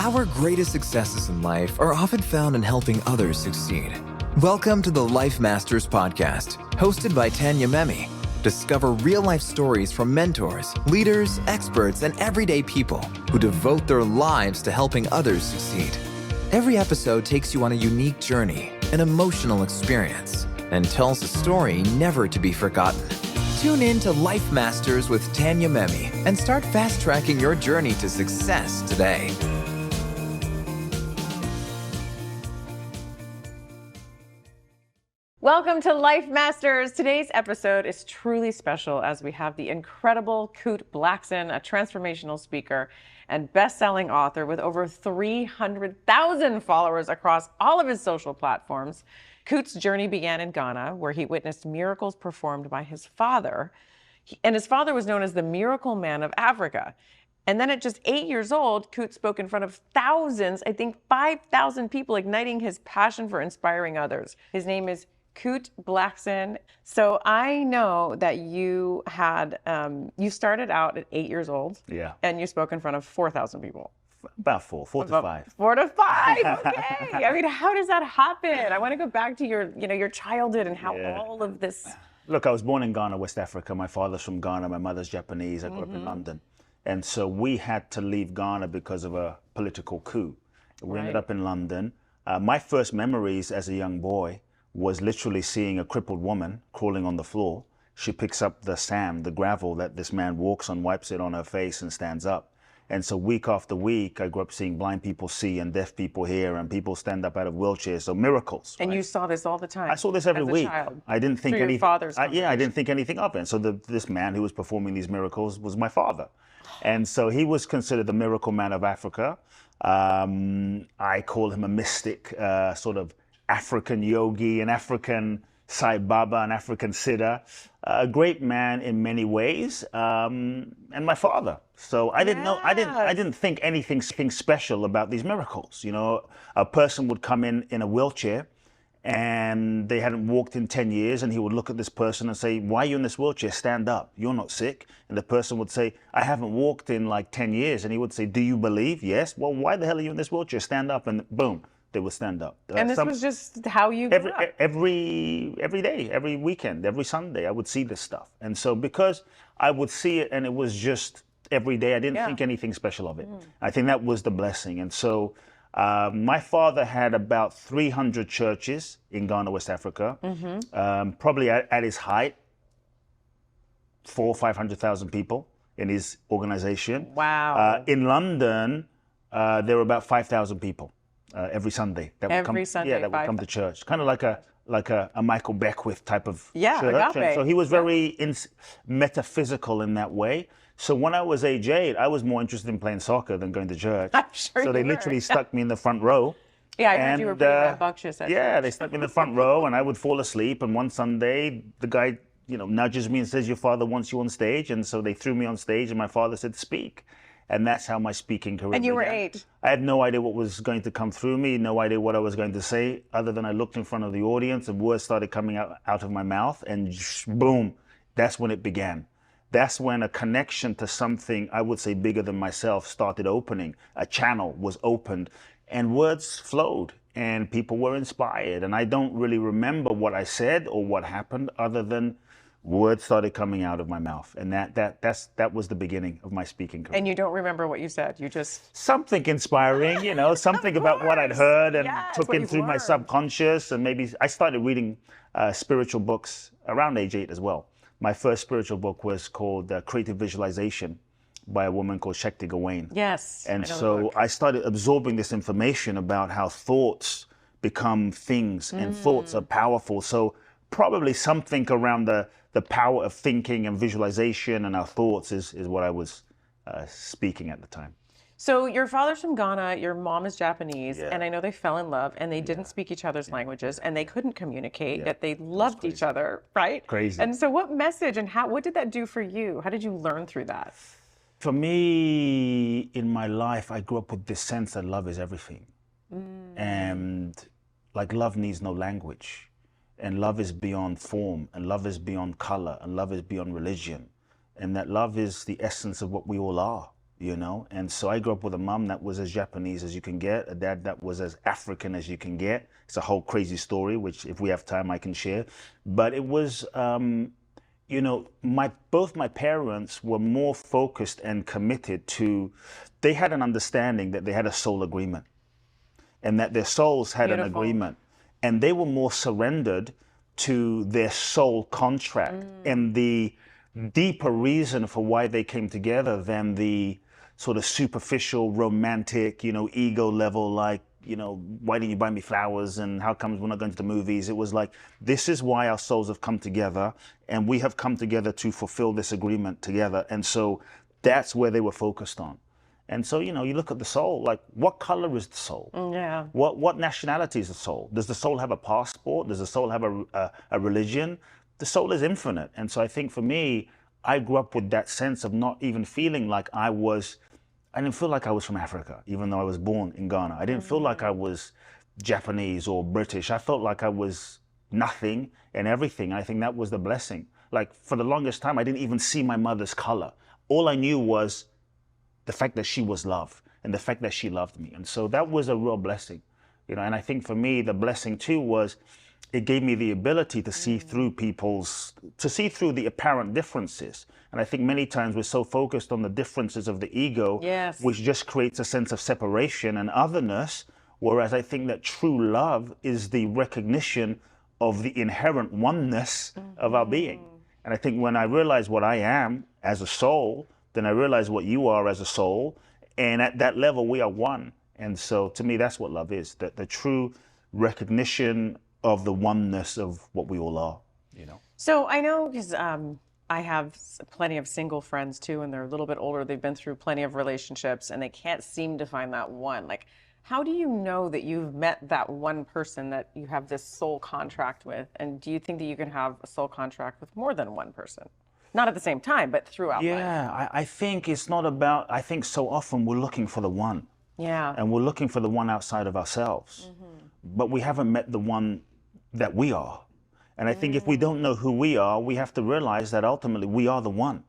Our greatest successes in life are often found in helping others succeed. Welcome to the Life Masters podcast, hosted by Tanya Memme. Discover real-life stories from mentors, leaders, experts, and everyday people who devote their lives to helping others succeed. Every episode takes you on a unique journey, an emotional experience, and tells a story never to be forgotten. Tune in to Life Masters with Tanya Memme and start fast-tracking your journey to success today. Welcome to Life Masters. Today's episode is truly special as we have the incredible Kute Blackson, a transformational speaker and best-selling author with over 300,000 followers across all of his social platforms. Kute's journey began in Ghana, where he witnessed miracles performed by his father. And his father was known as the Miracle Man of Africa. And then at just 8 years old, Kute spoke in front of thousands, I think 5,000 people, igniting his passion for inspiring others. His name is Kute Blackson. So I know that you had, you started out at 8 years old. Yeah. And you spoke in front of 4,000 people. About four to five. 4 to 5, okay. I mean, how does that happen? I want to go back to your childhood and how all of this. Look, I was born in Ghana, West Africa. My father's from Ghana, my mother's Japanese. I grew up in London. And so we had to leave Ghana because of a political coup. We ended up in London. My first memories as a young boy was literally seeing a crippled woman crawling on the floor. She picks up the sand, the gravel that this man walks on, wipes it on her face and stands up. And so week after week, I grew up seeing blind people see and deaf people hear and people stand up out of wheelchairs. So miracles. And you saw this all the time? I saw this every week. Child, I didn't think anything. I didn't think anything of it. And so this man who was performing these miracles was my father. And so he was considered the Miracle Man of Africa. I call him a mystic, sort of African yogi, an African Sai Baba, an African Siddha, a great man in many ways, and my father. So I didn't know, I didn't think anything special about these miracles. You know, a person would come in a wheelchair and they hadn't walked in 10 years, and he would look at this person and say, why are you in this wheelchair? Stand up, you're not sick. And the person would say, I haven't walked in like 10 years. And he would say, do you believe? Yes. Well, why the hell are you in this wheelchair? Stand up. And boom, they would stand up. And this was just how you grew up. Every day, every weekend, every Sunday, I would see this stuff. And so because I would see it and it was just every day, I didn't think anything special of it. I think that was the blessing. And so my father had about 300 churches in Ghana, West Africa. Probably at his height, 400,000 or 500,000 people in his organization. Wow. In London, there were about 5,000 people. Every Sunday that would come to church, kind of like a Michael Beckwith type of church. Agape. So he was very metaphysical in that way. So when I was age 8, I was more interested in playing soccer than going to church. I'm sure so they literally stuck me in the front row. Yeah, I heard you were pretty rambunctious at church. They stuck me in the front row, and I would fall asleep. And one Sunday, the guy, nudges me and says, "Your father wants you on stage." And so they threw me on stage, and my father said, "Speak." And that's how my speaking career began. And you were 8. I had no idea what was going to come through me, no idea what I was going to say, other than I looked in front of the audience and words started coming out of my mouth, and boom, that's when it began. That's when a connection to something, I would say bigger than myself, started opening. A channel was opened and words flowed and people were inspired. And I don't really remember what I said or what happened other than words started coming out of my mouth, and that was the beginning of my speaking career. And you don't remember what you said? You just something inspiring, something about what I'd heard and took in through my subconscious, and maybe I started reading spiritual books around age 8 as well. My first spiritual book was called Creative Visualization by a woman called Shakti Gawain. Yes. And so I started absorbing this information about how thoughts become things, and thoughts are powerful. So probably something around the power of thinking and visualization and our thoughts is what I was speaking at the time. So your father's from Ghana, your mom is Japanese, and I know they fell in love and they didn't speak each other's languages and they couldn't communicate, yet they loved each other, right? Crazy. And so what message and what did that do for you? How did you learn through that? For me, in my life, I grew up with this sense that love is everything. And like love needs no language. And love is beyond form, and love is beyond color, and love is beyond religion. And that love is the essence of what we all are. you know? And so I grew up with a mom that was as Japanese as you can get, a dad that was as African as you can get. It's a whole crazy story, which if we have time, I can share. But it was, you know, both my parents were more focused and committed to, they had an understanding that they had a soul agreement and that their souls had an agreement. And they were more surrendered to their soul contract and the deeper reason for why they came together than the sort of superficial, romantic, you know, ego level, like, you know, why didn't you buy me flowers and how comes we're not going to the movies? It was like, this is why our souls have come together and we have come together to fulfill this agreement together. And so that's where they were focused on. And so, you know, you look at the soul, like what color is the soul? Yeah. What nationality is the soul? Does the soul have a passport? Does the soul have a religion? The soul is infinite. And so I think for me, I grew up with that sense of not even feeling like I didn't feel like I was from Africa, even though I was born in Ghana. I didn't feel like I was Japanese or British. I felt like I was nothing and everything. And I think that was the blessing. Like for the longest time, I didn't even see my mother's color. All I knew was the fact that she was loved and the fact that she loved me. And so that was a real blessing, you know. And I think for me, the blessing too was it gave me the ability to see through to see through the apparent differences. And I think many times we're so focused on the differences of the ego, which just creates a sense of separation and otherness. Whereas I think that true love is the recognition of the inherent oneness of our being. And I think when I realize what I am as a soul, then I realize what you are as a soul. And at that level, we are one. And so to me, that's what love is, that the true recognition of the oneness of what we all are, you know? So I know because I have plenty of single friends too, and they're a little bit older. They've been through plenty of relationships and they can't seem to find that one. Like, how do you know that you've met that one person that you have this soul contract with? And do you think that you can have a soul contract with more than one person? Not at the same time, but throughout life. Yeah, I think it's not about, I think so often we're looking for the one. Yeah. And we're looking for the one outside of ourselves. But we haven't met the one that we are. And I think if we don't know who we are, we have to realize that ultimately we are the one.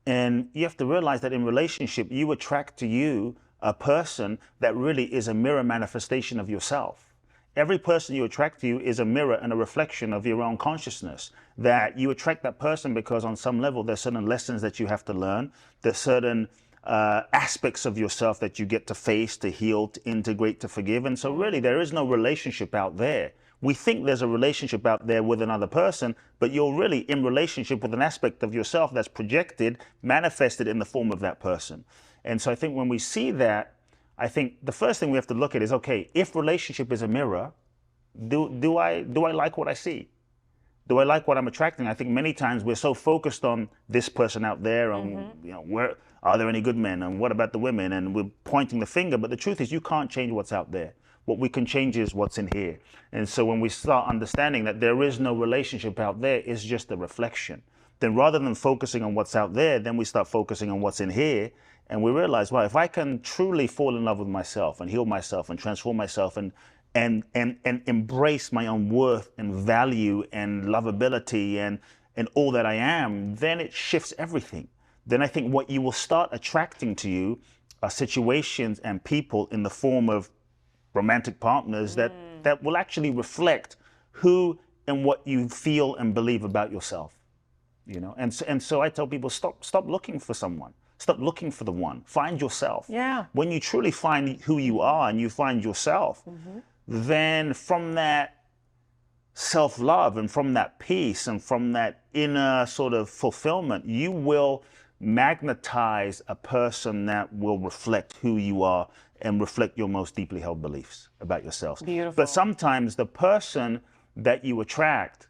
And you have to realize that in relationship, you attract to you a person that really is a mirror manifestation of yourself. Every person you attract to you is a mirror and a reflection of your own consciousness. That you attract that person because on some level there's certain lessons that you have to learn. There's certain aspects of yourself that you get to face, to heal, to integrate, to forgive. And so really there is no relationship out there. We think there's a relationship out there with another person, but you're really in relationship with an aspect of yourself that's projected, manifested in the form of that person. And so I think when we see that, I think the first thing we have to look at is, okay, if relationship is a mirror, do I like what I see? Do I like what I'm attracting? I think many times we're so focused on this person out there and, you know, where are there any good men and what about the women? And we're pointing the finger, but the truth is you can't change what's out there. What we can change is what's in here. And so when we start understanding that there is no relationship out there, it's just a reflection. Then rather than focusing on what's out there, then we start focusing on what's in here. And we realize, well, if I can truly fall in love with myself and heal myself and transform myself and embrace my own worth and value and lovability and all that I am, then it shifts everything. Then I think what you will start attracting to you are situations and people in the form of romantic partners that will actually reflect who and what you feel and believe about yourself. You know, and so I tell people, stop looking for someone. Stop looking for the one. Find yourself. Yeah. When you truly find who you are and you find yourself, then from that self-love and from that peace and from that inner sort of fulfillment, you will magnetize a person that will reflect who you are and reflect your most deeply held beliefs about yourself. Beautiful. But sometimes the person that you attract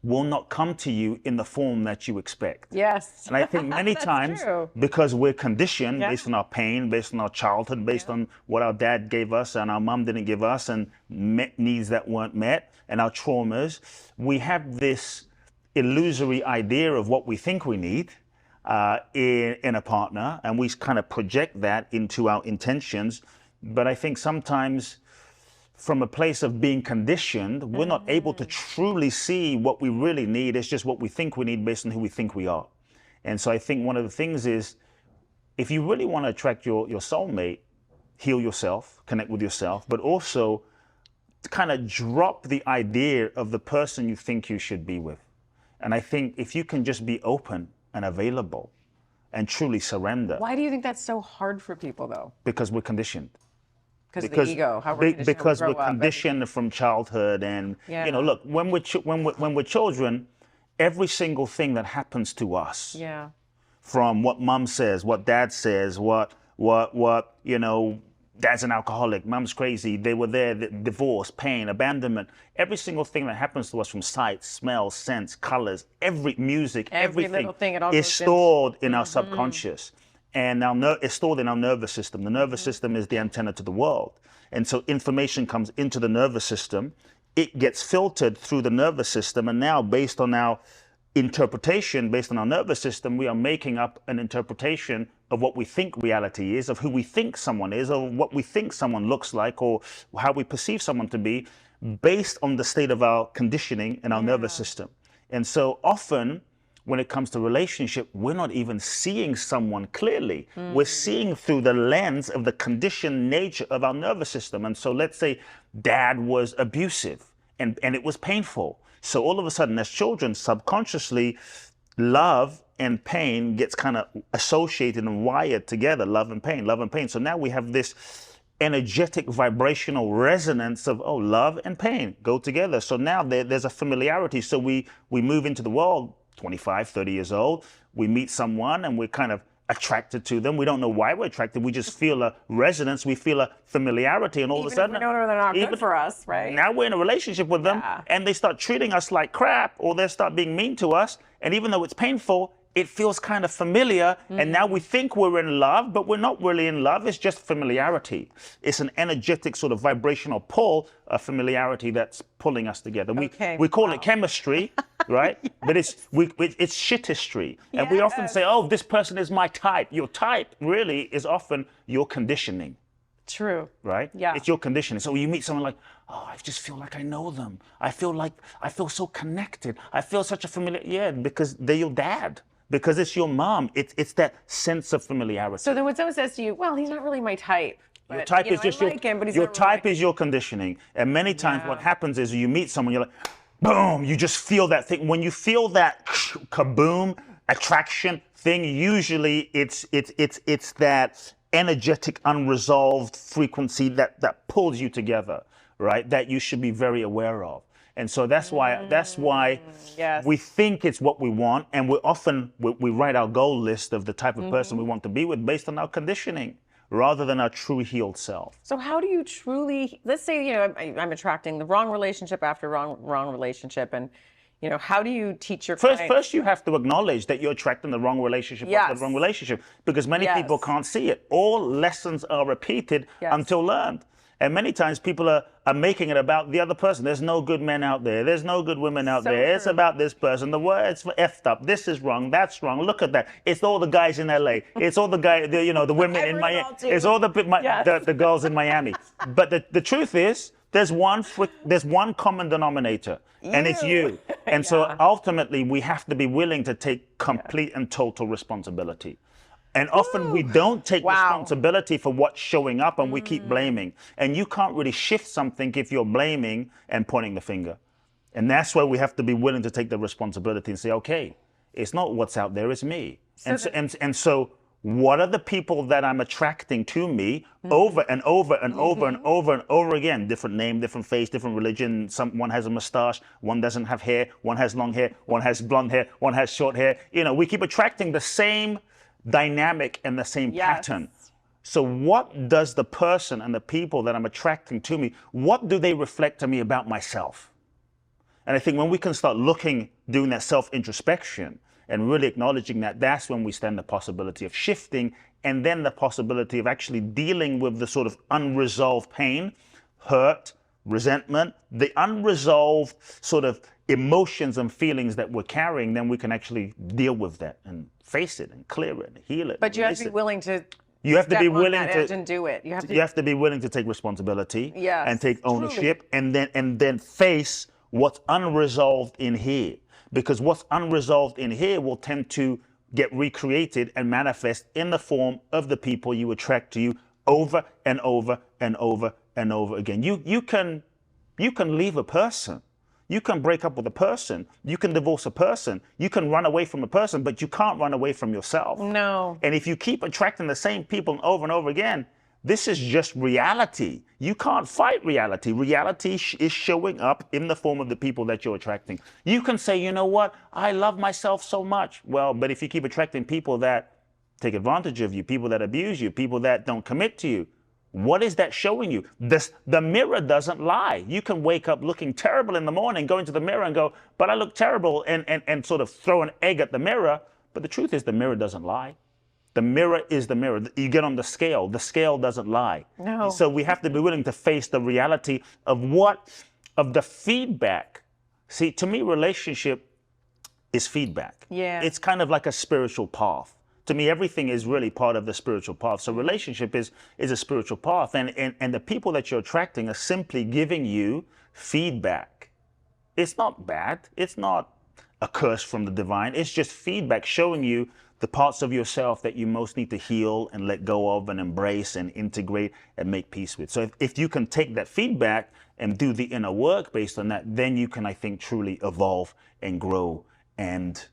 will not come to you in the form that you expect. Yes. And I think many times, because we're conditioned based on our pain, based on our childhood, based on what our dad gave us and our mom didn't give us and met needs that weren't met and our traumas, we have this illusory idea of what we think we need in a partner, and we kind of project that into our intentions. But I think sometimes from a place of being conditioned, we're not able to truly see what we really need. It's just what we think we need based on who we think we are. And so I think one of the things is if you really want to attract your soulmate, heal yourself, connect with yourself, but also kind of drop the idea of the person you think you should be with. And I think if you can just be open and available and truly surrender. Why do you think that's so hard for people, though? Because we're conditioned. Because of the ego, how we're conditioned, because how we we're grow up, conditioned from childhood, and Yeah. you know, look, when we're children, every single thing that happens to us, Yeah. from what mom says, what dad says, what you know, dad's an alcoholic, mom's crazy, they were there, divorce, pain, abandonment, every single thing that happens to us from sight, smell, sense, colors, every music, Every everything little thing, it all is goes stored in our subconscious. And it's stored in our nervous system. The nervous system is the antenna to the world. And so information comes into the nervous system, it gets filtered through the nervous system, and now based on our interpretation, based on our nervous system, we are making up an interpretation of what we think reality is, of who we think someone is, or what we think someone looks like, or how we perceive someone to be, based on the state of our conditioning in our nervous system. And so often, when it comes to relationship, we're not even seeing someone clearly. We're seeing through the lens of the conditioned nature of our nervous system. And so let's say dad was abusive and it was painful. So all of a sudden, as children, subconsciously, love and pain gets kind of associated and wired together, love and pain, love and pain. So now we have this energetic vibrational resonance of, oh, love and pain go together. So now there's a familiarity. So we move into the world, 25, 30 years old, we meet someone and we're kind of attracted to them. We don't know why we're attracted. We just feel a resonance. We feel a familiarity, and all of a sudden, we don't know they're not good for us, right? Now we're in a relationship with them, and they start treating us like crap, or they start being mean to us. And even though it's painful, it feels kind of familiar. And now we think we're in love, but we're not really in love. It's just familiarity. It's an energetic sort of vibrational pull, a familiarity that's pulling us together. We call it chemistry, right? But it's shitistry. And we often say, oh, this person is my type. Your type really is often your conditioning. True. Right? Yeah. It's your conditioning. So you meet someone like, oh, I just feel like I know them. I feel so connected. I feel such a familiar, because they're your dad. Because it's your mom. It's that sense of familiarity. So then when someone says to you, well, he's not really my type. But, your type is just I like him, but he's your not really type is your conditioning. And many times what happens is you meet someone, you're like, boom, you just feel that thing. When you feel that kaboom attraction thing, usually it's that energetic, unresolved frequency that pulls you together, right? That you should be very aware of. And so that's why we think it's what we want, and we write our goal list of the type of person we want to be with based on our conditioning rather than our true healed self. So how do you truly, let's say, I'm attracting the wrong relationship after wrong relationship, and how do you teach your clients? First, you have to acknowledge that you're attracting the wrong relationship after the wrong relationship, because many people can't see it. All lessons are repeated until learned. And many times people are making it about the other person. There's no good men out there. There's no good women out there. True. It's about this person. The word's effed up. This is wrong. That's wrong. Look at that. It's all the guys in LA. It's all the guys, the women in Miami. It's all the girls in Miami. But the truth is, there's one common denominator, and it's you. And so ultimately, we have to be willing to take complete and total responsibility. And often we don't take responsibility for what's showing up, and we keep blaming. And you can't really shift something if you're blaming and pointing the finger. And that's where we have to be willing to take the responsibility and say, okay, it's not what's out there, it's me. And so what are the people that I'm attracting to me over and over and over and over and over again? Different name, different face, different religion. One has a mustache, one doesn't have hair, one has long hair, one has blonde hair, one has short hair. We keep attracting the same dynamic and the same pattern. So what does the person and the people that I'm attracting to me, what do they reflect to me about myself? And I think when we can start doing that self-introspection and really acknowledging that, that's when we stand the possibility of shifting, and then the possibility of actually dealing with the sort of unresolved pain, hurt, resentment, the unresolved sort of emotions and feelings that we're carrying. Then we can actually deal with that and face it and clear it and heal it. But you have to be willing to and do it. You have to be willing to take responsibility and take ownership, and then face what's unresolved in here. Because what's unresolved in here will tend to get recreated and manifest in the form of the people you attract to you over and over and over and over again. You can leave a person. You can break up with a person. You can divorce a person. You can run away from a person, but you can't run away from yourself. No. And if you keep attracting the same people over and over again, this is just reality. You can't fight reality. Reality is showing up in the form of the people that you're attracting. You can say, you know what? I love myself so much. Well, but if you keep attracting people that take advantage of you, people that abuse you, people that don't commit to you, what is that showing you? The mirror doesn't lie. You can wake up looking terrible in the morning, go into the mirror and go, but I look terrible, and sort of throw an egg at the mirror. But the truth is the mirror doesn't lie. The mirror is the mirror. You get on the scale doesn't lie. No. So we have to be willing to face the reality of the feedback. See, to me, relationship is feedback. Yeah. It's kind of like a spiritual path. To me, everything is really part of the spiritual path. So relationship is a spiritual path. And the people that you're attracting are simply giving you feedback. It's not bad. It's not a curse from the divine. It's just feedback showing you the parts of yourself that you most need to heal and let go of and embrace and integrate and make peace with. So if you can take that feedback and do the inner work based on that, then you can, I think, truly evolve and grow and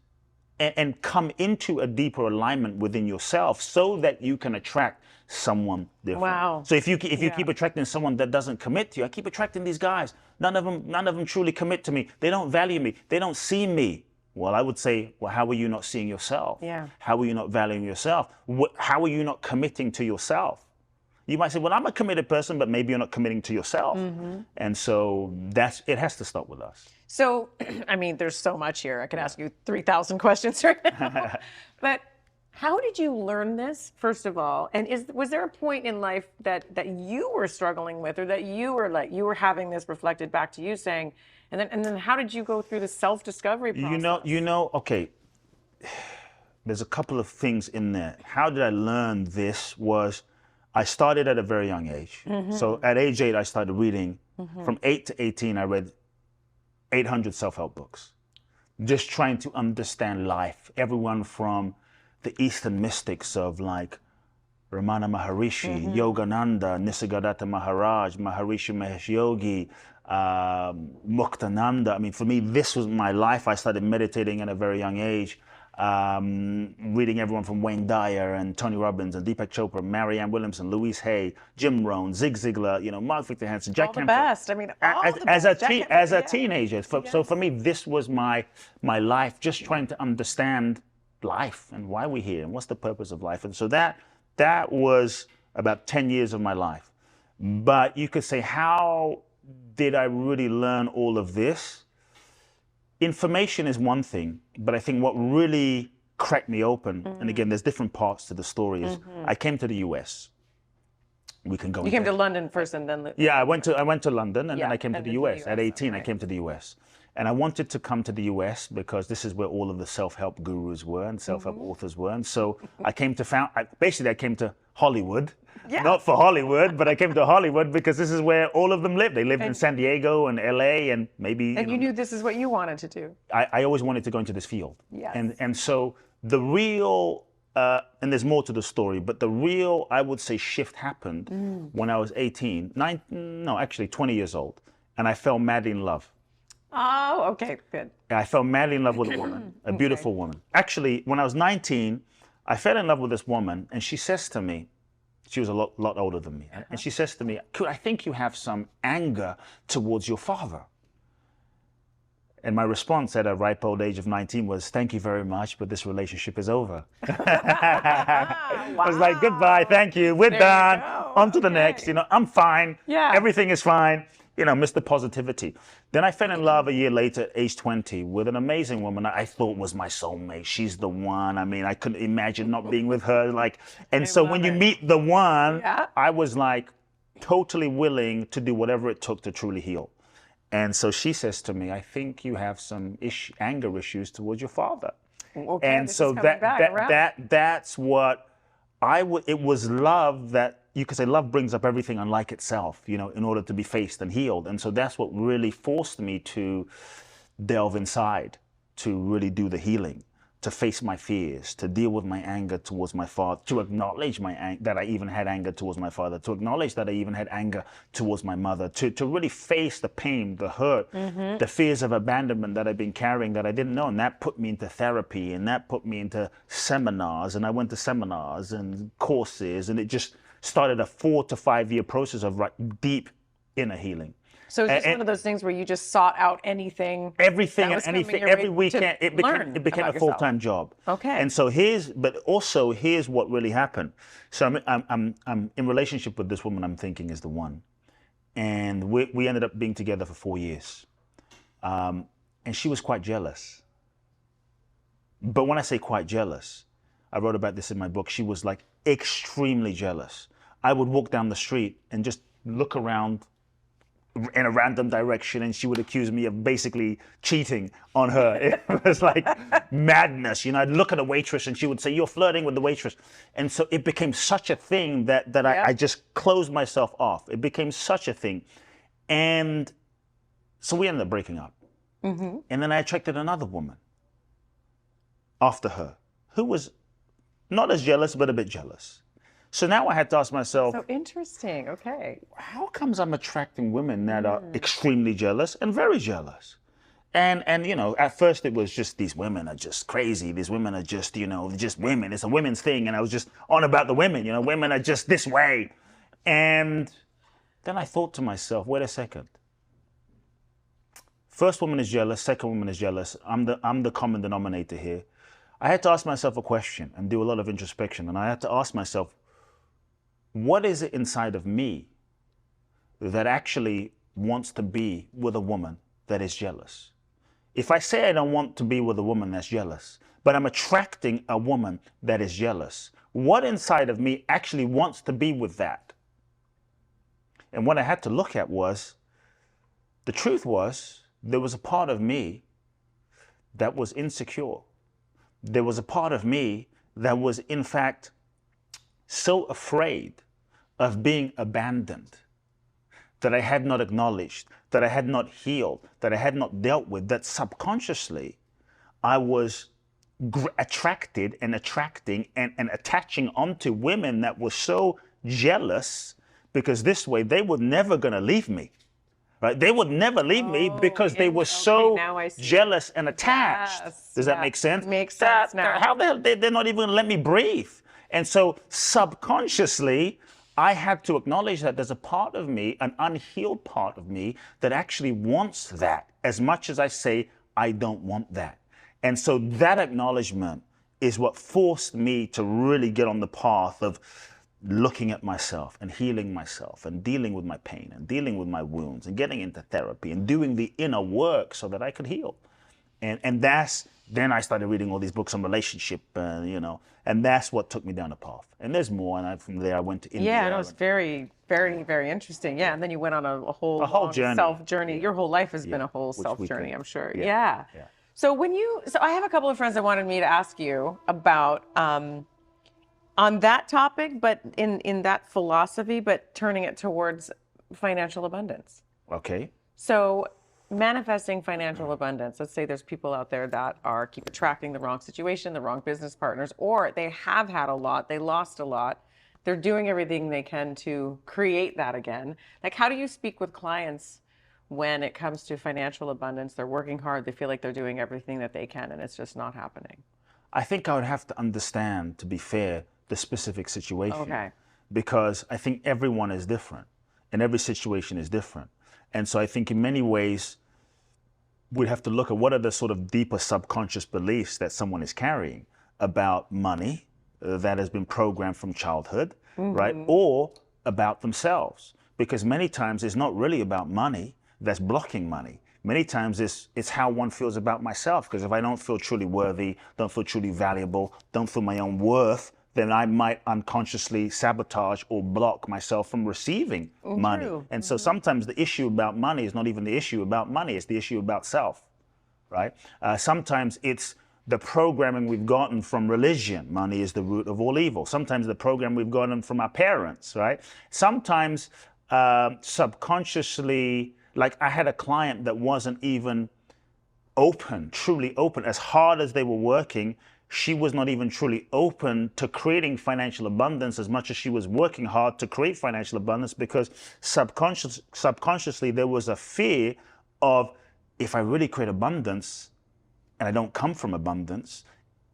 come into a deeper alignment within yourself so that you can attract someone different. Wow. So if you keep attracting someone that doesn't commit to you, I keep attracting these guys. None of them truly commit to me. They don't value me. They don't see me. Well, I would say, well, how are you not seeing yourself? Yeah. How are you not valuing yourself? How are you not committing to yourself? You might say, well, I'm a committed person, but maybe you're not committing to yourself. Mm-hmm. And so it has to start with us. So, I mean, there's so much here. I could ask you 3,000 questions right now. But how did you learn this, first of all? And was there a point in life that you were struggling with, or that you were having this reflected back to you, saying, and then how did you go through the self-discovery process? Okay. There's a couple of things in there. How did I learn this was I started at a very young age. Mm-hmm. So at age 8, I started reading. Mm-hmm. From 8 to 18, I read 800 self-help books, just trying to understand life. Everyone from the Eastern mystics of like Ramana Maharishi, mm-hmm. Yogananda, Nisargadatta Maharaj, Maharishi Mahesh Yogi, Muktananda. I mean, for me, this was my life. I started meditating at a very young age, reading everyone from Wayne Dyer and Tony Robbins and Deepak Chopra, Marianne Williamson, Louise Hay, Jim Rohn, Zig Ziglar, Mark Victor Hansen, Jack Canfield. All the best. I mean, as a teenager. So for me, this was my life, just trying to understand life and why we're here and what's the purpose of life. And so that was about 10 years of my life. But you could say, how did I really learn all of this? Information is one thing, but I think what really cracked me open, mm-hmm. and again, there's different parts to the story, is mm-hmm. I came to the US. We can go. You came to London first and then... Yeah, I went to London and then I came to the US. At 18, okay. I came to the US. And I wanted to come to the US because this is where all of the self-help gurus were and self-help mm-hmm. authors were. And so I came to Hollywood. Yeah. Not for Hollywood, but I came to Hollywood because this is where all of them lived. They lived in San Diego and LA and maybe... And you knew this is what you wanted to do. I always wanted to go into this field. Yes. And so the real, and there's more to the story, but the real, I would say, shift happened when I was 20 years old. And I fell madly in love. Oh, okay, good. I fell madly in love with a woman, a beautiful woman. Actually, when I was 19, I fell in love with this woman, and she says to me, she was a lot older than me, and she says to me, Kute, I think you have some anger towards your father. And my response at a ripe old age of 19 was, thank you very much, but this relationship is over. Wow. I was like, goodbye, thank you, we're done, on to the next, I'm fine, everything is fine. Mr. Positivity. Then I fell in love a year later, at age 20, with an amazing woman I thought was my soulmate. She's the one. I mean, I couldn't imagine not being with her. So when you meet the one, I was totally willing to do whatever it took to truly heal. And so she says to me, I think you have some anger issues towards your father. Okay, and so that's what it was love that, you could say love brings up everything unlike itself, in order to be faced and healed. And so that's what really forced me to delve inside, to really do the healing, to face my fears, to deal with my anger towards my father, to acknowledge that I even had anger towards my father, to acknowledge that I even had anger towards my mother, to really face the pain, the hurt, the fears of abandonment that I've been carrying that I didn't know. And that put me into therapy, and that put me into seminars, and I went to seminars and courses, and it just started a 4 to 5 year process of deep inner healing. So it's just one of those things where you just sought out everything and anything every weekend. It became a full-time job. Okay. And so here's what really happened. So I'm in relationship with this woman I'm thinking is the one, and we ended up being together for 4 years, and she was quite jealous. But when I say quite jealous, I wrote about this in my book. She was like extremely jealous. I would walk down the street and just look around in a random direction, and she would accuse me of basically cheating on her. It was like madness. I'd look at a waitress and she would say, "You're flirting with the waitress." And so it became such a thing that I just closed myself off. It became such a thing. And so we ended up breaking up. And then I attracted another woman after her who was not as jealous, but a bit jealous. So now I had to ask myself, so interesting, okay. How comes I'm attracting women that are extremely jealous and very jealous? And at first it was just, these women are just crazy. These women are just, just women. It's a women's thing. And I was just on about the women, women are just this way. And then I thought to myself, wait a second. First woman is jealous, second woman is jealous. I'm the common denominator here. I had to ask myself a question and do a lot of introspection. And I had to ask myself, what is it inside of me that actually wants to be with a woman that is jealous? If I say I don't want to be with a woman that's jealous, but I'm attracting a woman that is jealous, what inside of me actually wants to be with that? And what I had to look at was, the truth was, there was a part of me that was insecure. There was a part of me that was, in fact, so afraid of being abandoned, that I had not acknowledged, that I had not healed, that I had not dealt with, that subconsciously I was attracted and attracting and attaching onto women that were so jealous, because this way they were never going to leave me. Right? They would never leave me because they were so jealous and attached. Yes, Does that make sense? Makes sense now. How the hell, they're not even going to let me breathe. And so subconsciously, I had to acknowledge that there's a part of me, an unhealed part of me, that actually wants that, as much as I say, I don't want that. And so that acknowledgement is what forced me to really get on the path of looking at myself and healing myself and dealing with my pain and dealing with my wounds and getting into therapy and doing the inner work so that I could heal. And then I started reading all these books on relationship, and that's what took me down the path. And there's more, and from there I went to India. Yeah, and it was very, very, very interesting. Yeah, and then you went on a whole journey. Self-journey. Your whole life has been a whole self-journey, I'm sure. Yeah. So I have a couple of friends that wanted me to ask you about, on that topic, but in that philosophy, but turning it towards financial abundance. Okay. So manifesting financial abundance, let's say there's people out there that keep attracting the wrong situation, the wrong business partners, or they have had a lot, they lost a lot, they're doing everything they can to create that again. Like, how do you speak with clients when it comes to financial abundance? They're working hard, they feel like they're doing everything that they can, and it's just not happening. I think I would have to understand, to be fair, the specific situation. Okay. Because I think everyone is different and every situation is different. And so I think in many ways, we'd have to look at what are the sort of deeper subconscious beliefs that someone is carrying about money that has been programmed from childhood, right? Or about themselves. Because many times it's not really about money that's blocking money. Many times it's how one feels about myself. Because if I don't feel truly worthy, don't feel truly valuable, don't feel my own worth, then I might unconsciously sabotage or block myself from receiving money. And so sometimes the issue about money is not even the issue about money, it's the issue about self, right? Sometimes it's the programming we've gotten from religion. Money is the root of all evil. Sometimes the program we've gotten from our parents, right? Sometimes subconsciously, like I had a client that wasn't even open, truly open, as hard as they were working she was not even truly open to creating financial abundance as much as she was working hard to create financial abundance, because subconsciously there was a fear of, if I really create abundance and I don't come from abundance,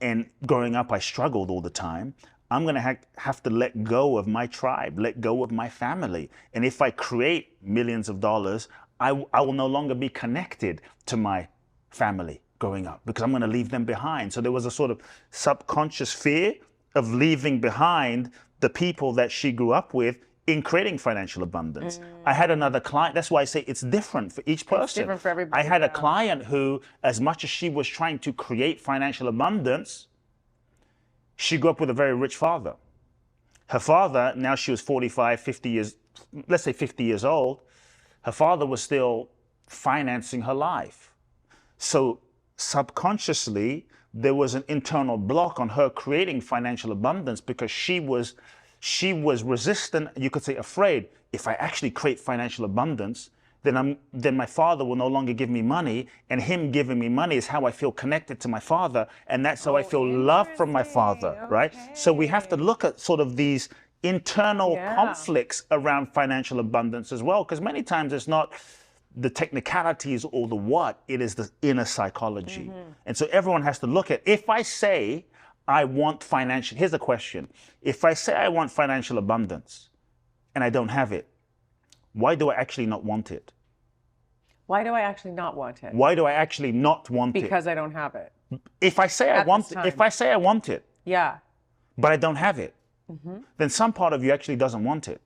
and growing up I struggled all the time, I'm going to have to let go of my tribe, let go of my family. And if I create millions of dollars, I will no longer be connected to my family growing up, because I'm going to leave them behind. So there was a sort of subconscious fear of leaving behind the people that she grew up with in creating financial abundance. I had another client, that's why I say it's different for each person. It's different for everybody. I had a client who, as much as she was trying to create financial abundance, she grew up with a very rich father. Her father, now she was 45, 50 years, let's say 50 years old, her father was still financing her life. So subconsciously, there was an internal block on her creating financial abundance, because she was resistant, you could say afraid. If I actually create financial abundance, then my father will no longer give me money, and him giving me money is how I feel connected to my father, and that's how I feel love from my father, right? So we have to look at sort of these internal conflicts around financial abundance as well, because many times it's not the technicalities or the what, it is the inner psychology. And so everyone has to look at, if I say I want financial, here's the question. If I say I want financial abundance and I don't have it, why do I actually not want it? Why do I actually not want it? Why do I actually not want it? Because I don't have it. If I say I want it, if I say I want it, Yeah. but I don't have it, then some part of you actually doesn't want it.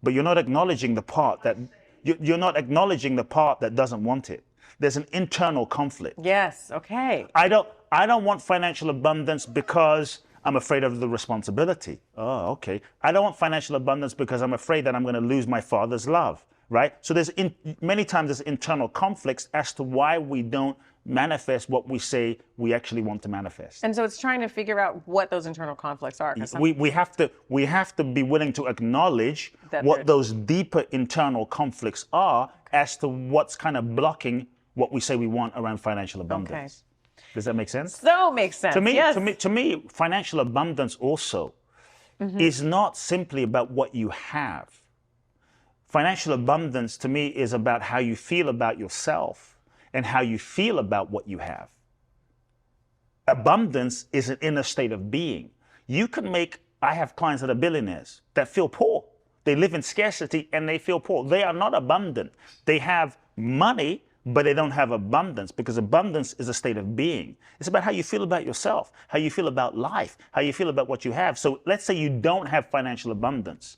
But you're not acknowledging the part that you're not acknowledging the part that doesn't want it. There's an internal conflict. Yes. Okay. I don't want financial abundance because I'm afraid of the responsibility. Oh, okay. I don't want financial abundance because I'm afraid that I'm going to lose my father's love, right? So many times there's internal conflicts as to why we don't manifest what we say we actually want to manifest. And so it's trying to figure out what those internal conflicts are. We have to be willing to acknowledge what those deeper internal conflicts are as to what's kind of blocking what we say we want around financial abundance. Okay. Does that make sense? So makes sense. To me, financial abundance also is not simply about what you have. Financial abundance to me is about how you feel about yourself and how you feel about what you have. Abundance is an inner state of being. I have clients that are billionaires that feel poor. They live in scarcity and they feel poor. They are not abundant. They have money, but they don't have abundance, because abundance is a state of being. It's about how you feel about yourself, how you feel about life, how you feel about what you have. So let's say you don't have financial abundance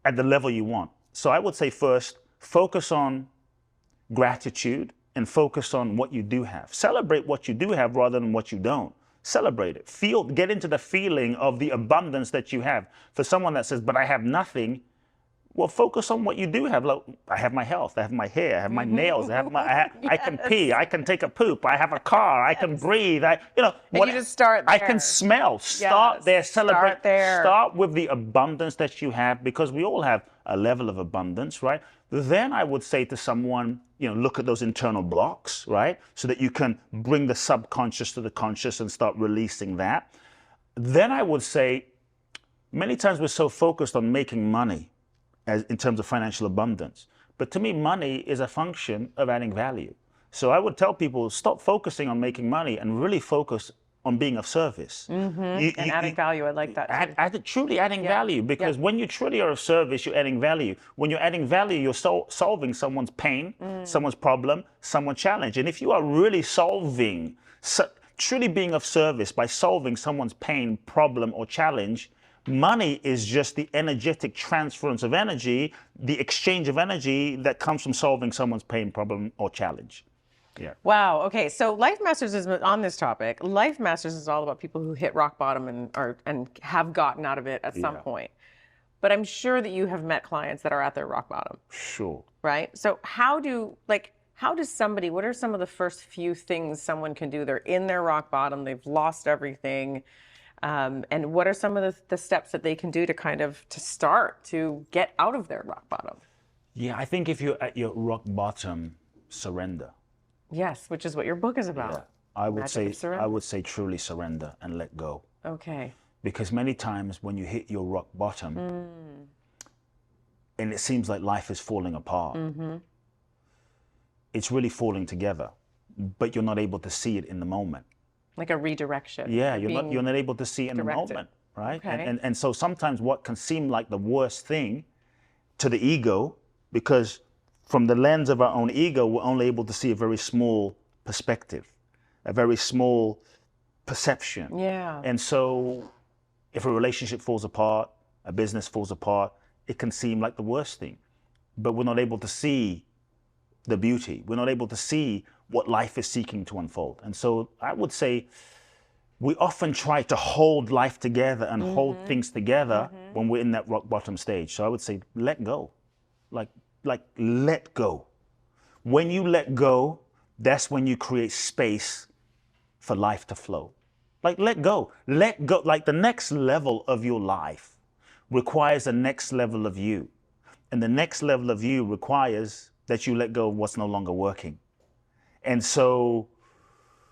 at the level you want. So I would say first, focus on gratitude and focus on what you do have. Celebrate what you do have rather than what you don't. Celebrate it. Get into the feeling of the abundance that you have. For someone that says, but I have nothing, well, focus on what you do have. Like, I have my health, I have my hair, I have my nails, I can pee, I can take a poop, I have a car, I can breathe. You just start there. I can smell. Start there, celebrate. Start there. Start with the abundance that you have, because we all have a level of abundance, right? Then I would say to someone, look at those internal blocks, right? So that you can bring the subconscious to the conscious and start releasing that. Then I would say, many times we're so focused on making money in terms of financial abundance. But to me, money is a function of adding value. So I would tell people, stop focusing on making money and really focus on being of service. And adding value, I like that. Truly adding value, because when you truly are of service, you're adding value. When you're adding value, you're solving someone's pain, someone's problem, someone's challenge. And if you are really truly being of service by solving someone's pain, problem, or challenge, money is just the energetic transference of energy, the exchange of energy that comes from solving someone's pain, problem, or challenge. Yeah. Wow. Okay. So Life Masters is on this topic. Life Masters is all about people who hit rock bottom and have gotten out of it at some point. But I'm sure that you have met clients that are at their rock bottom. Sure. Right? So what are some of the first few things someone can do? They're in their rock bottom, they've lost everything. And what are some of the steps that they can do to start to get out of their rock bottom? Yeah, I think if you're at your rock bottom, surrender. Yes, which is what your book is about. I would Magic of say surrender. truly surrender and let go. Okay. Because many times when you hit your rock bottom and it seems like life is falling apart, it's really falling together, but you're not able to see it in the moment. Like a redirection. Yeah, you're not able to see it in the directed. moment, right? Okay. And so sometimes what can seem like the worst thing to the ego, because from the lens of our own ego, we're only able to see a very small perspective, a very small perception. Yeah. And so if a relationship falls apart, a business falls apart, it can seem like the worst thing. But we're not able to see the beauty. We're not able to see what life is seeking to unfold. And so I would say we often try to hold life together and hold things together when we're in that rock bottom stage. So I would say let go. Like let go. When you let go, that's when you create space for life to flow. Like let go. Let go. Like the next level of your life requires the next level of you. And the next level of you requires that you let go of what's no longer working. And so,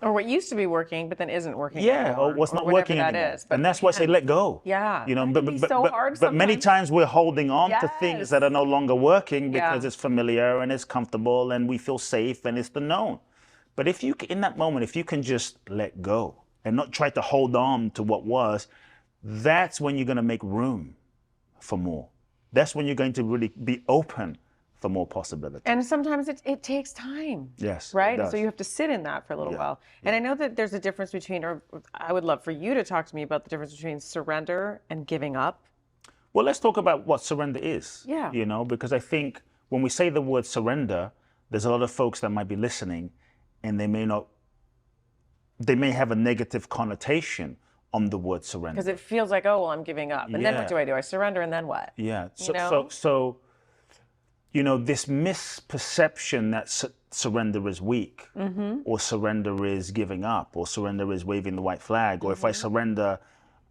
or what used to be working, but then isn't working yeah, anymore, or what's not whatever working that anymore. is. But And that's why I say let go. Yeah, You know, that can be so hard but many sometimes. times we're holding on to things Yes. that are no longer working because Yeah. it's familiar and it's comfortable and we feel safe and it's the known. But if you, in that moment, if you can just let go and not try to hold on to what was, that's when you're going to make room for more. That's when you're going to really be open for more possibilities. And sometimes it takes time. Yes, it Right? does. So you have to sit in that for a little Yeah, while. And I know that there's a difference between, or I would love for you to talk to me about the difference between surrender and giving up. Well, let's talk about what surrender is. Yeah. You know, because I think when we say the word surrender, there's a lot of folks that might be listening and they may have a negative connotation on the word surrender. Because it feels like, oh, well, I'm giving up. And then what Yeah. do? I surrender and then what? Yeah. You know? So you know, this misperception that surrender is weak, or surrender is giving up, or surrender is waving the white flag, or if I surrender,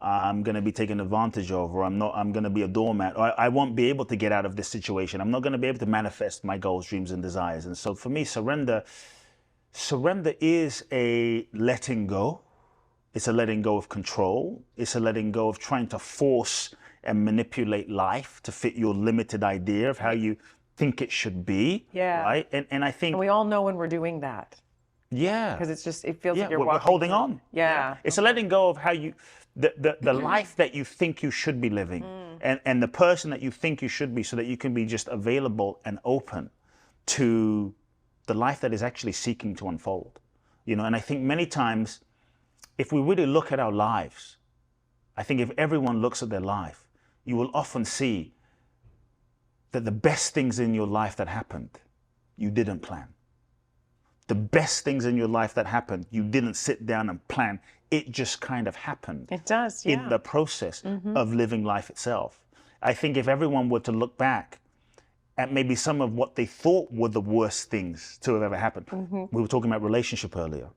I'm going to be taken advantage of, or I'm going to be a doormat, or I won't be able to get out of this situation. I'm not going to be able to manifest my goals, dreams, and desires. And so for me, surrender is a letting go. It's a letting go of control. It's a letting go of trying to force and manipulate life to fit your limited idea of how you think it should be. Yeah. Right. And I think, And we all know when we're doing that. yeah. Because it's just, it feels Yeah, like you're we're walking holding through. on. Yeah. It's a letting go of how you, the life that you think you should be living, and the person that you think you should be, so that you can be just available and open to the life that is actually seeking to unfold. You know, and I think many times, if we really look at our lives, I think if everyone looks at their life, you will often see that the best things in your life that happened, you didn't plan. The best things in your life that happened, you didn't sit down and plan. It just kind of happened. It does, yeah. In the process of living life itself. I think if everyone were to look back at maybe some of what they thought were the worst things to have ever happened. We were talking about relationship earlier.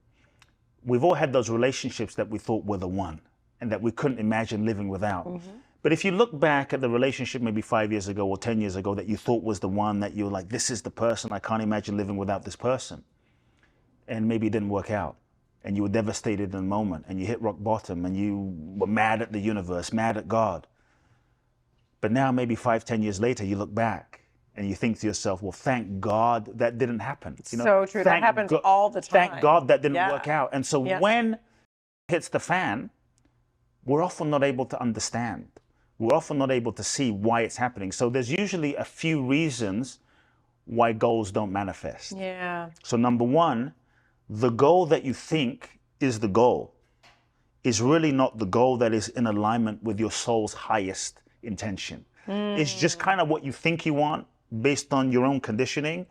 We've all had those relationships that we thought were the one and that we couldn't imagine living without. But if you look back at the relationship maybe 5 years ago or 10 years ago that you thought was the one, that you're like, this is the person, I can't imagine living without this person. And maybe it didn't work out. And you were devastated in the moment and you hit rock bottom and you were mad at the universe, mad at God. But now maybe 5, 10 years later, you look back and you think to yourself, well, thank God that didn't happen. You know, so true. That happens all the time. Thank God that didn't work out. And so when it hits the fan, we're often not able to understand. We're often not able to see why it's happening. So there's usually a few reasons why goals don't manifest. Yeah. So number one, the goal that you think is the goal is really not the goal that is in alignment with your soul's highest intention. It's just kind of what you think you want based on your own conditioning.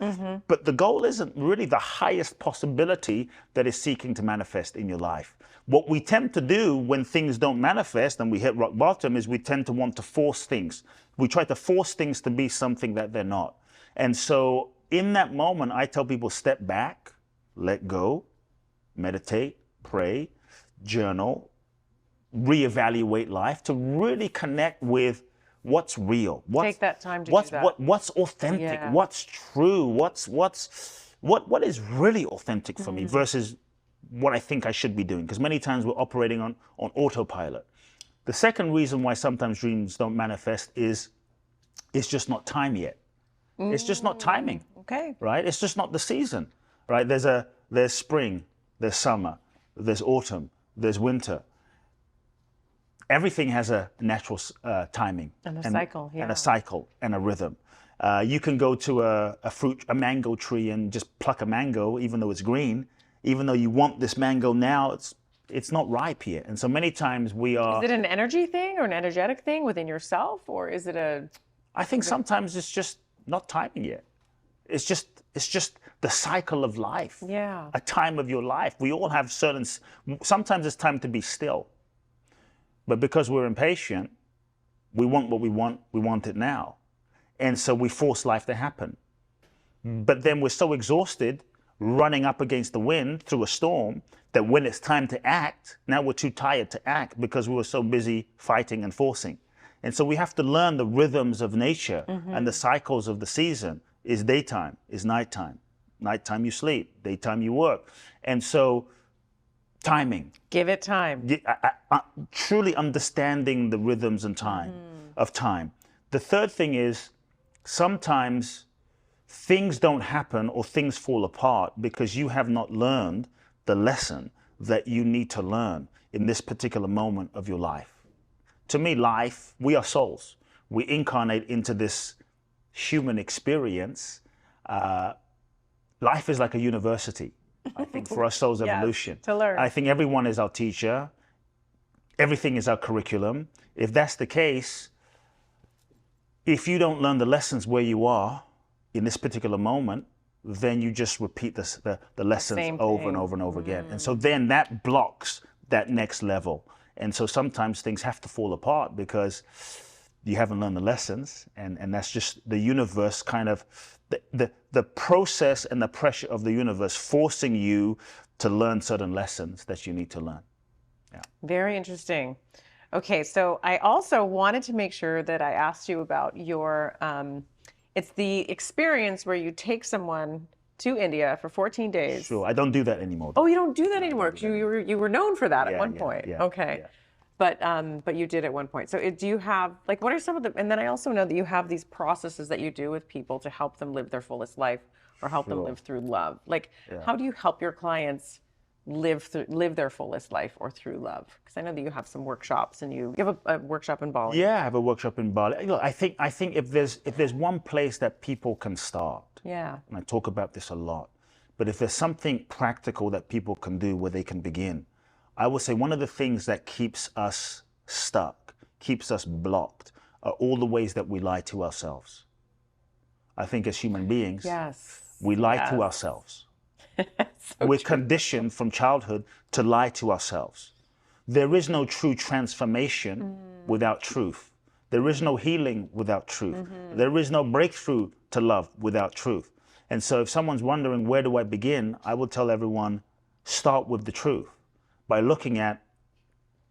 But the goal isn't really the highest possibility that is seeking to manifest in your life. What we tend to do when things don't manifest and we hit rock bottom is we tend to want to force things. We try to force things to be something that they're not. And so in that moment, I tell people, step back, let go, meditate, pray, journal, reevaluate life to really connect with what's real. Take that time to do that. What's authentic? What's true? What is really authentic for me versus what I think I should be doing, because many times we're operating on autopilot. The second reason why sometimes dreams don't manifest is it's just not time yet. It's just not timing. Okay. Right? It's just not the season. Right? There's spring, there's summer, there's autumn, there's winter. Everything has a natural timing And a cycle, yeah. and a cycle and a rhythm. You can go to a mango tree and just pluck a mango, even though it's green, even though you want this mango now, it's not ripe yet. And so many times we are. Is it an energy thing or an energetic thing within yourself, or is it a? I think sometimes it's just not timing yet. It's just the cycle of life. Yeah. A time of your life. We all have certain. Sometimes it's time to be still. But because we're impatient, we want what we want it now. And so we force life to happen. But then we're so exhausted running up against the wind through a storm that when it's time to act, now we're too tired to act because we were so busy fighting and forcing. And so we have to learn the rhythms of nature and the cycles of the season. Is daytime, is nighttime. Nighttime you sleep, daytime you work. And so timing. Give it time. Truly understanding the rhythms and of time. The third thing is sometimes things don't happen or things fall apart because you have not learned the lesson that you need to learn in this particular moment of your life. To me, life, we are souls. We incarnate into this human experience. Life is like a university, I think, for our soul's evolution. To learn. I think everyone is our teacher. Everything is our curriculum. If that's the case, if you don't learn the lessons where you are in this particular moment, then you just repeat the lessons over and over and over again. And so then that blocks that next level. And so sometimes things have to fall apart because you haven't learned the lessons. And that's just the universe kind of, the process and the pressure of the universe forcing you to learn certain lessons that you need to learn. Yeah. Very interesting. Okay, so I also wanted to make sure that I asked you about your, it's the experience where you take someone to India for 14 days. Sure, I don't do that anymore. Oh, you don't do that anymore because you were known for that at one point. Yeah, okay. yeah. But you did at one point. So do you have, like, what are some of the, and then I also know that you have these processes that you do with people to help them live their fullest life or help them live through love. Like, how do you help your clients live their fullest life or through love? Because I know that you have some workshops and you have a workshop in Bali. Yeah, I have a workshop in Bali. Look, I think if there's one place that people can start, and I talk about this a lot, but if there's something practical that people can do where they can begin, I would say one of the things that keeps us stuck, keeps us blocked, are all the ways that we lie to ourselves. I think as human beings, we lie to ourselves. We're conditioned from childhood to lie to ourselves. There is no true transformation without truth. There is no healing without truth. There is no breakthrough to love without truth. And so if someone's wondering, where do I begin? I will tell everyone, start with the truth by looking at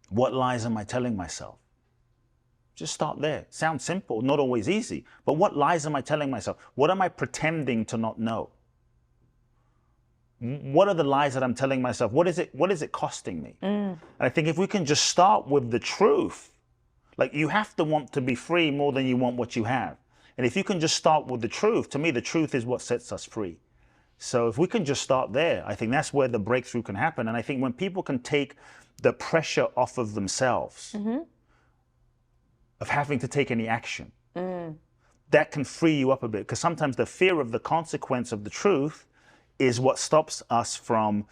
what lies am I telling myself? Just start there. Sounds simple, not always easy, but what lies am I telling myself? What am I pretending to not know? What are the lies that I'm telling myself? What is it costing me? And I think if we can just start with the truth, like you have to want to be free more than you want what you have. And if you can just start with the truth, to me, the truth is what sets us free. So if we can just start there, I think that's where the breakthrough can happen. And I think when people can take the pressure off of themselves of having to take any action, that can free you up a bit. Because sometimes the fear of the consequence of the truth is what stops us from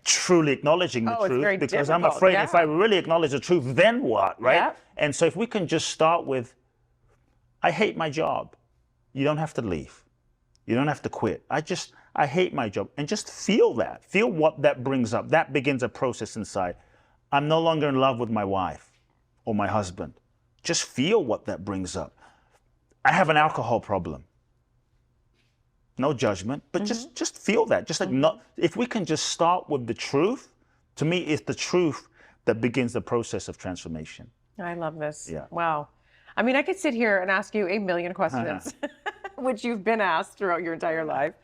truly acknowledging the truth, because I'm afraid if I really acknowledge the truth, then what, right? Yeah. And so if we can just start with, I hate my job. You don't have to leave. You don't have to quit. I hate my job. And just feel that. Feel what that brings up. That begins a process inside. I'm no longer in love with my wife or my husband. Just feel what that brings up. I have an alcohol problem. No judgment, but just feel that. Just like if we can just start with the truth, to me, it's the truth that begins the process of transformation. I love this. Yeah. Wow. I mean, I could sit here and ask you a million questions, which you've been asked throughout your entire life.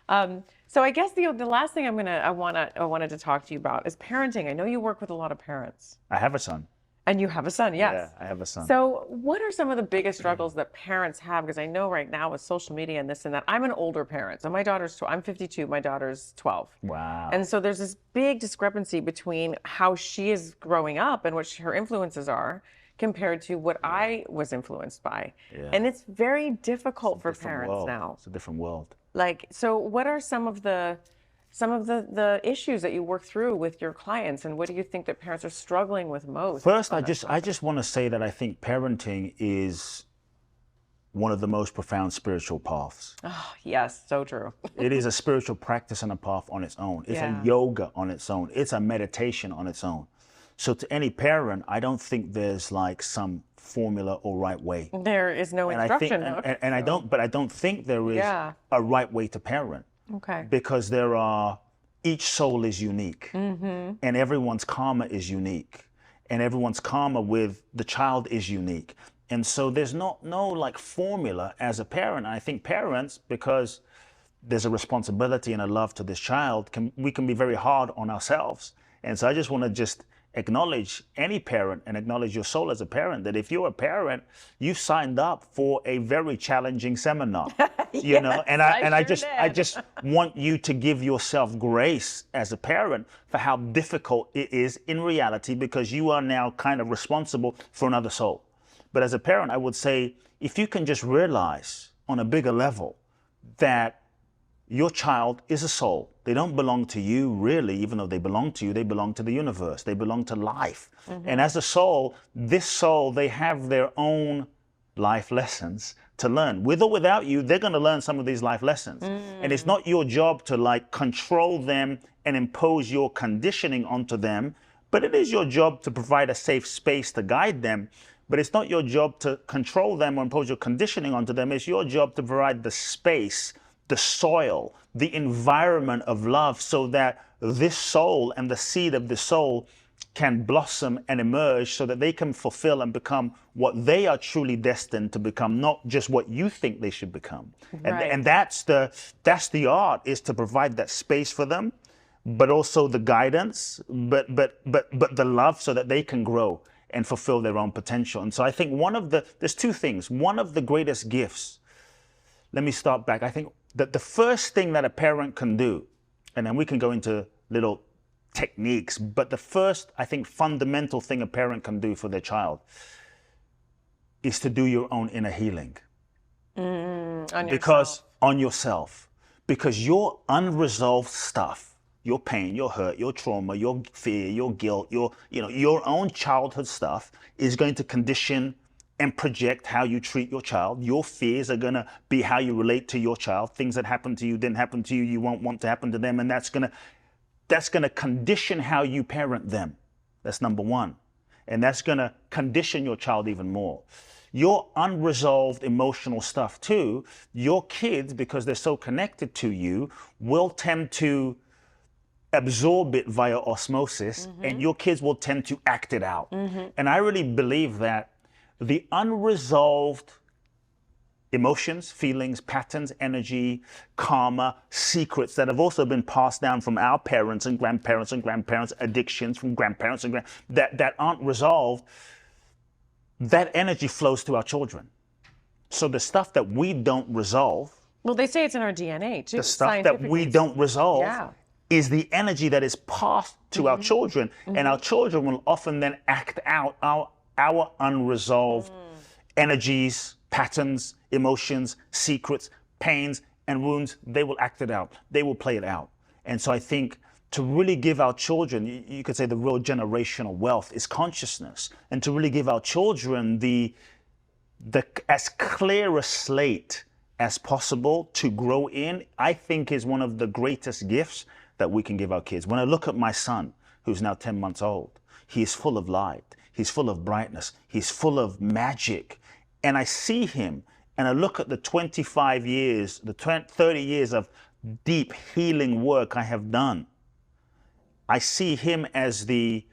So I guess the last thing I wanted to talk to you about is parenting. I know you work with a lot of parents. I have a son. And you have a son, yes. Yeah, I have a son. So what are some of the biggest struggles that parents have? Because I know right now with social media and this and that, I'm an older parent. So my daughter's, I'm 52, my daughter's 12. Wow. And so there's this big discrepancy between how she is growing up and what her influences are compared to what I was influenced by. Yeah. And it's very difficult for Different parents world. now. It's a different world. Like, so what are some of the issues that you work through with your clients, and what do you think that parents are struggling with most? First, I just want to say that I think parenting is one of the most profound spiritual paths. Oh, yes, so true. It is a spiritual practice and a path on its own. It's a yoga on its own. It's a meditation on its own. So to any parent, I don't think there's like some formula or right way. There is no instruction. I don't think there is a right way to parent. Okay. Because each soul is unique, and everyone's karma is unique, and everyone's karma with the child is unique. And so there's no like formula as a parent. I think parents, because there's a responsibility and a love to this child, we can be very hard on ourselves. And so I just want to acknowledge any parent and acknowledge your soul as a parent, that if you're a parent, you signed up for a very challenging seminar. You know, and I just want you to give yourself grace as a parent for how difficult it is in reality, because you are now kind of responsible for another soul. But as a parent, I would say, if you can just realize on a bigger level that your child is a soul. They don't belong to you, really, even though they belong to you. They belong to the universe. They belong to life. And as a soul, they have their own life lessons to learn. With or without you, they're going to learn some of these life lessons. And it's not your job to like control them and impose your conditioning onto them, but it is your job to provide a safe space to guide them. But it's not your job to control them or impose your conditioning onto them. It's your job to provide the space, the soil, the environment of love, so that this soul and the seed of the soul can blossom and emerge, so that they can fulfill and become what they are truly destined to become, not just what you think they should become. Right. And that's the art, is to provide that space for them, but also the guidance, but the love, so that they can grow and fulfill their own potential. And so I think there's two things. One of the greatest gifts, let me start back. I think that the first thing that a parent can do, and then we can go into little techniques, but the first, I think, fundamental thing a parent can do for their child is to do your own inner healing. On yourself. Because your unresolved stuff, your pain, your hurt, your trauma, your fear, your guilt, your own childhood stuff is going to condition and project how you treat your child. Your fears are going to be how you relate to your child. Things that happened to you didn't happen to you, you won't want to happen to them, and that's going to condition how you parent them. That's number one. And that's going to condition your child even more. Your unresolved emotional stuff too, your kids, because they're so connected to you, will tend to absorb it via osmosis, and your kids will tend to act it out. And I really believe that the unresolved emotions, feelings, patterns, energy, karma, secrets that have also been passed down from our parents and grandparents, addictions from grandparents and that aren't resolved, that energy flows to our children. So the stuff that we don't resolve, well, they say it's in our DNA too. the stuff that we don't resolve is the energy that is passed to our children, and our children will often then act out our unresolved energies, patterns, emotions, secrets, pains, and wounds. They will act it out. They will play it out. And so I think to really give our children, you could say the real generational wealth is consciousness, and to really give our children the as clear a slate as possible to grow in, I think is one of the greatest gifts that we can give our kids. When I look at my son, who's now 10 months old, he is full of light. He's full of brightness. He's full of magic. And I see him, and I look at the 25 years, the 30 years of deep healing work I have done. I see him as the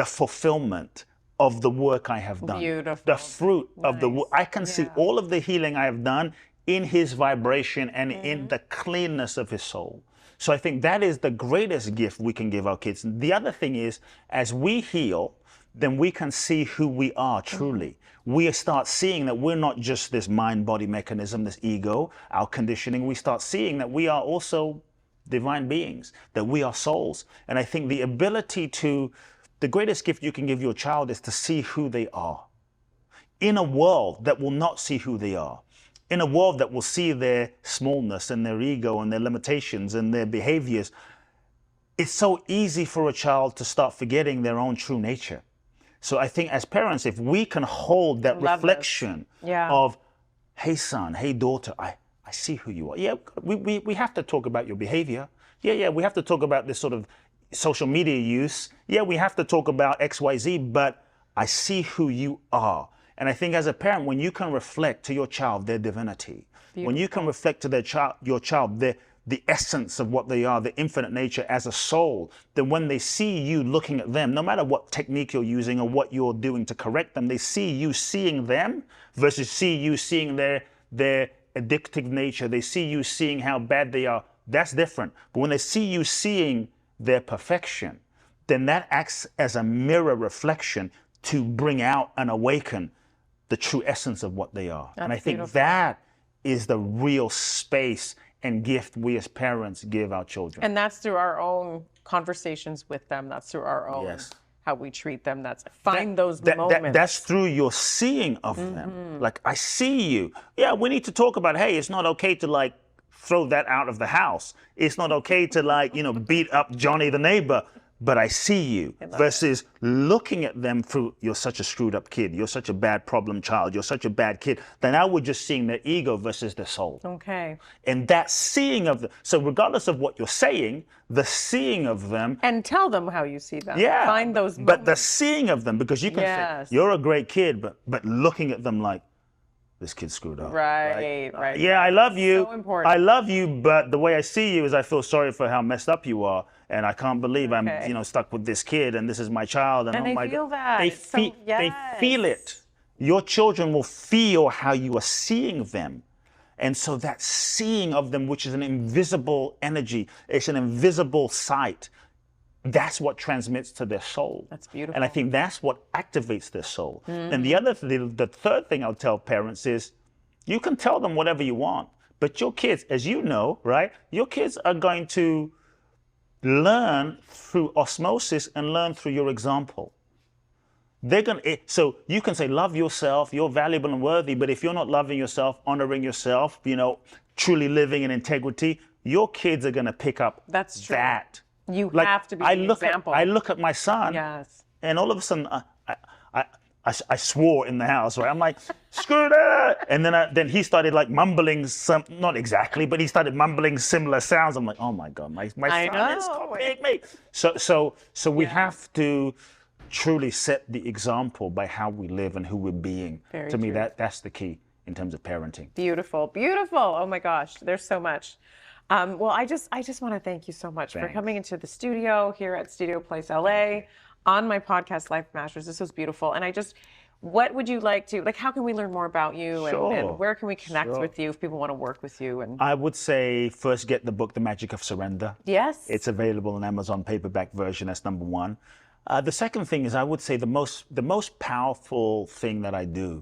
fulfillment of the work I have done. Beautiful. The fruit of the work. I can see all of the healing I have done in his vibration and in the cleanness of his soul. So I think that is the greatest gift we can give our kids. The other thing is, as we heal, then we can see who we are truly. We start seeing that we're not just this mind-body mechanism, this ego, our conditioning. We start seeing that we are also divine beings, that we are souls. And I think the ability to, the greatest gift you can give your child is to see who they are in a world that will not see who they are, in a world that will see their smallness and their ego and their limitations and their behaviors. It's so easy for a child to start forgetting their own true nature. So I think as parents, if we can hold that reflection of, hey son, hey daughter, I see who you are. Yeah, we have to talk about your behavior. Yeah, we have to talk about this sort of social media use. Yeah, we have to talk about XYZ, but I see who you are. And I think as a parent, when you can reflect to your child their divinity, when you can reflect to your child the essence of what they are, the infinite nature as a soul, then when they see you looking at them, no matter what technique you're using or what you're doing to correct them, they see you seeing them versus see you seeing their addictive nature. They see you seeing how bad they are. That's different. But when they see you seeing their perfection, then that acts as a mirror reflection to bring out and awaken the true essence of what they are. And I think that is the real space and gift we as parents give our children. And that's through our own conversations with them. That's through our own, how we treat them. That's those moments. That's through your seeing of them. Like, I see you. Yeah, we need to talk about, hey, it's not okay to like throw that out of the house. It's not okay to like, beat up Johnny the neighbor. But I see you, versus looking at them through, you're such a screwed up kid, you're such a bad problem child, you're such a bad kid. Then now we're just seeing their ego versus their soul. Okay. And that seeing of them, so regardless of what you're saying, the seeing of them. And tell them how you see them. Yeah. Find those moments. But the seeing of them, because you can say, you're a great kid, but looking at them like, this kid's screwed up. Right. Yeah, I love you. So important. I love you, but the way I see you is I feel sorry for how messed up you are. And I can't believe I'm, stuck with this kid and this is my child. And they feel that. They feel it. Your children will feel how you are seeing them. And so that seeing of them, which is an invisible energy, it's an invisible sight. That's what transmits to their soul. That's beautiful. And I think that's what activates their soul. And the third thing I'll tell parents is, you can tell them whatever you want, but your kids, as you know, right? Your kids are going to learn through osmosis and learn through your example. So you can say, love yourself, you're valuable and worthy, but if you're not loving yourself, honoring yourself, truly living in integrity, your kids are going to pick up that. You have to be an example. I look at my son, and all of a sudden, I swore in the house, right? I'm like, screw that! And then he started like mumbling not exactly, but he started mumbling similar sounds. I'm like, oh my God, my son is copying me. So we have to truly set the example by how we live and who we're being. To me, that's the key in terms of parenting. Beautiful, beautiful. Oh my gosh, there's so much. Well, I just want to thank you so much for coming into the studio here at Studio Place LA on my podcast, Life Masters. This was beautiful. And what would you like to, how can we learn more about you and where can we connect with you if people want to work with you? And I would say first get the book, The Magic of Surrender. Yes. It's available on Amazon paperback version. That's number one. The second thing is I would say the most powerful thing that I do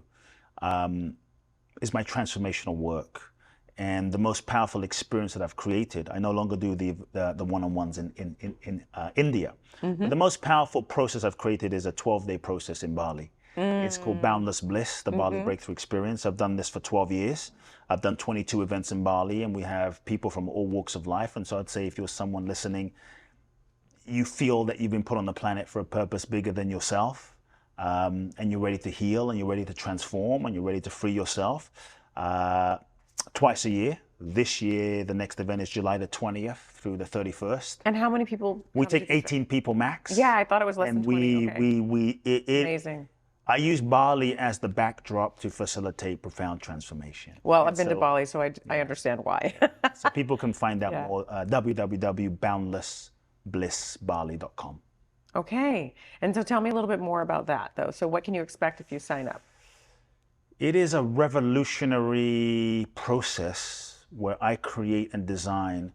is my transformational work. And the most powerful experience that I've created, I no longer do the one-on-ones in India. But the most powerful process I've created is a 12-day process in Bali. It's called Boundless Bliss, the Bali Breakthrough Experience. I've done this for 12 years. I've done 22 events in Bali, and we have people from all walks of life. And so I'd say if you're someone listening, you feel that you've been put on the planet for a purpose bigger than yourself, and you're ready to heal, and you're ready to transform, and you're ready to free yourself. Twice a year. This year, the next event is July the 20th through the 31st. And how many people? We take 18 people max. Yeah, I thought it was less than 20. Amazing. I use Bali as the backdrop to facilitate profound transformation. Well, I've been to Bali, so I understand why. So people can find out more, www.boundlessblissbali.com. Okay. And so tell me a little bit more about that, though. So what can you expect if you sign up? It is a revolutionary process where I create and design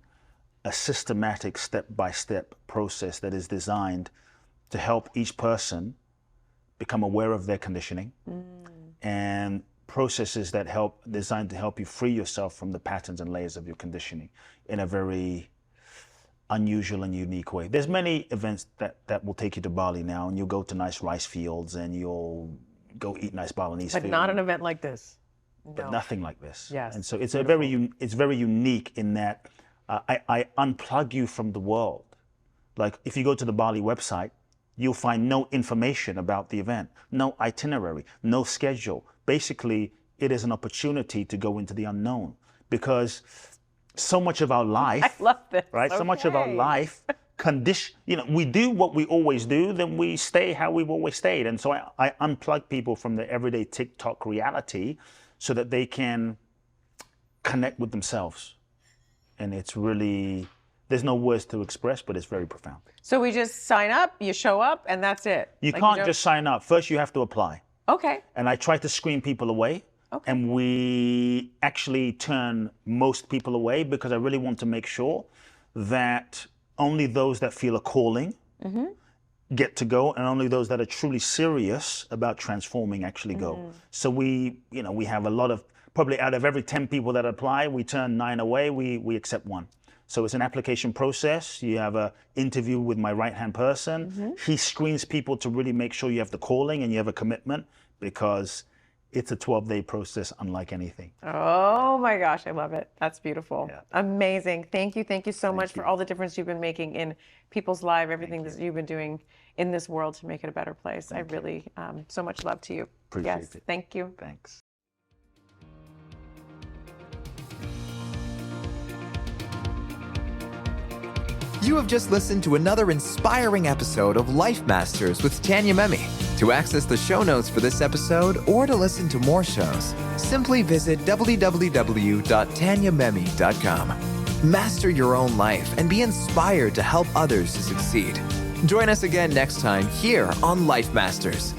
a systematic step-by-step process that is designed to help each person become aware of their conditioning and processes that designed to help you free yourself from the patterns and layers of your conditioning in a very unusual and unique way. There's many events that will take you to Bali now, and you'll go to nice rice fields and you'll go eat nice Balinese food. But not an event like this. But No. nothing like this. Yes. And so it's very unique in that I unplug you from the world. Like if you go to the Bali website, you'll find no information about the event, no itinerary, no schedule. Basically, it is an opportunity to go into the unknown, because so much of our life, I love this. right? So much of our life we do what we always do, then we stay how we've always stayed. And so I unplug people from the everyday TikTok reality so that they can connect with themselves. And it's really, there's no words to express, but it's very profound. So we just sign up, you show up, and that's it. You can't just sign up. First, you have to apply. Okay. And I try to screen people away. Okay. And we actually turn most people away because I really want to make sure that only those that feel a calling get to go, and only those that are truly serious about transforming actually go. So we have a lot of, probably out of every 10 people that apply, we turn 9 away, we accept 1. So it's an application process. You have an interview with my right-hand person. He screens people to really make sure you have the calling and you have a commitment, because it's a 12-day process unlike anything. Oh my gosh, I love it. That's beautiful. Yeah. Amazing. Thank you so much for all the difference you've been making in people's lives, everything that you've been doing in this world to make it a better place. I really, so much love to you. Appreciate it. Thank you. Thanks. You have just listened to another inspiring episode of Life Masters with Tanya Memme. To access the show notes for this episode or to listen to more shows, simply visit www.tanyamemme.com. Master your own life and be inspired to help others to succeed. Join us again next time here on Life Masters.